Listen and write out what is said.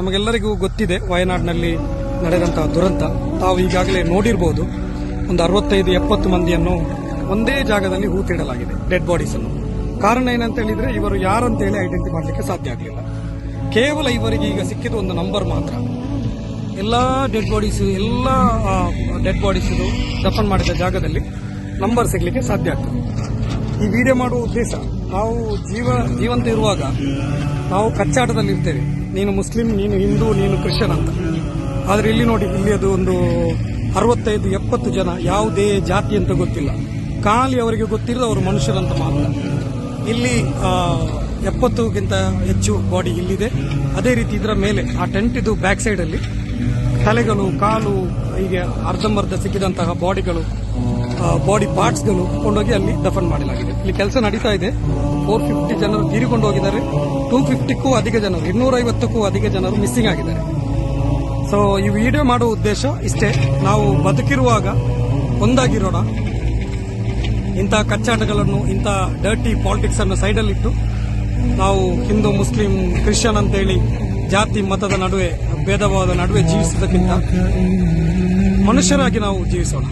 ನಮಗೆಲ್ಲರಿಗೂ ಗೊತ್ತಿದೆ ವಯನಾಡಿನಲ್ಲಿ ನಡೆದಂತಹ ದುರಂತ. ತಾವು ಈಗಾಗಲೇ ನೋಡಿರಬಹುದು, ಒಂದು 65-70 ಮಂದಿಯನ್ನು ಒಂದೇ ಜಾಗದಲ್ಲಿ ಹೂತಿಡಲಾಗಿದೆ, ಡೆಡ್ ಬಾಡೀಸ್ ಅನ್ನು. ಕಾರಣ ಏನಂತ ಹೇಳಿದ್ರೆ ಇವರು ಯಾರಂತ ಹೇಳಿ ಐಡೆಂಟಿಫೈ ಮಾಡಲಿಕ್ಕೆ ಸಾಧ್ಯ ಆಗಲಿಲ್ಲ. ಕೇವಲ ಇವರಿಗೆ ಈಗ ಸಿಕ್ಕಿದ ಒಂದು ನಂಬರ್ ಮಾತ್ರ. ಎಲ್ಲ ಡೆಡ್ ಬಾಡೀಸ್ ದಫನ್ ಮಾಡಿದ ಜಾಗದಲ್ಲಿ ನಂಬರ್ ಸಿಗಲಿಕ್ಕೆ ಸಾಧ್ಯ ಆಗ್ತದೆ. ಈ ವಿಡಿಯೋ ಮಾಡುವ ಉದ್ದೇಶ, ನಾವು ಜೀವಂತ ಇರುವಾಗ ನಾವು ಕಚ್ಚಾಟದಲ್ಲಿ ಇರ್ತೇವೆ, ನೀನು ಮುಸ್ಲಿಂ, ನೀನು ಹಿಂದೂ, ನೀನು ಕ್ರಿಶ್ಚಿಯನ್ ಅಂತ. ಆದರೆ ಇಲ್ಲಿ ನೋಡಿ, ಇಲ್ಲಿ ಅದು ಒಂದು 65-70 ಜನ, ಯಾವುದೇ ಜಾತಿ ಅಂತ ಗೊತ್ತಿಲ್ಲ, ಖಾಲಿ ಅವರಿಗೆ ಗೊತ್ತಿರೋದು ಅವರು ಮನುಷ್ಯರಂತ ಮಾತ್ರ. ಇಲ್ಲಿ 70ಗಿಂತ ಹೆಚ್ಚು ಬಾಡಿ ಇಲ್ಲಿದೆ. ಅದೇ ರೀತಿ ಇದರ ಮೇಲೆ ಆ ಟೆಂಟ್ ಇದು ಬ್ಯಾಕ್ ಸೈಡ್ ಅಲ್ಲಿ ತಲೆಗಳು, ಕಾಲು, ಹೀಗೆ ಅರ್ಧಂಬರ್ಧ ಸಿಕ್ಕಿದಂತಹ ಬಾಡಿ ಪಾರ್ಟ್ಸ್ಗಳು ಕೊಂಡೋಗಿ ಅಲ್ಲಿ ದಫನ್ ಮಾಡಲಾಗಿದೆ. ಇಲ್ಲಿ ಕೆಲಸ ನಡೀತಾ ಇದೆ. 450 ಜನರು ತೀರಿಕೊಂಡು ಹೋಗಿದ್ದಾರೆ. 250ಕ್ಕೂ ಅಧಿಕ ಜನರು, 250ಕ್ಕೂ ಅಧಿಕ ಜನರು ಮಿಸ್ಸಿಂಗ್ ಆಗಿದ್ದಾರೆ. ಸೊ ಈ ವಿಡಿಯೋ ಮಾಡುವ ಉದ್ದೇಶ ಇಷ್ಟೇ, ನಾವು ಬದುಕಿರುವಾಗ ಒಂದಾಗಿರೋಣ. ಇಂಥ ಕಚ್ಚಾಟಗಳನ್ನು, ಇಂಥ ಡರ್ಟಿ ಪಾಲಿಟಿಕ್ಸ್ ಅನ್ನು ಸೈಡಲ್ಲಿಟ್ಟು ನಾವು ಹಿಂದೂ, ಮುಸ್ಲಿಂ, ಕ್ರಿಶ್ಚಿಯನ್ ಅಂತೇಳಿ ಜಾತಿ ಮತದ ನಡುವೆ, ಭೇದ ಭಾವದ ನಡುವೆ ಜೀವಿಸುವುದಕ್ಕಿಂತ ಮನುಷ್ಯರಾಗಿ ನಾವು ಜೀವಿಸೋಣ.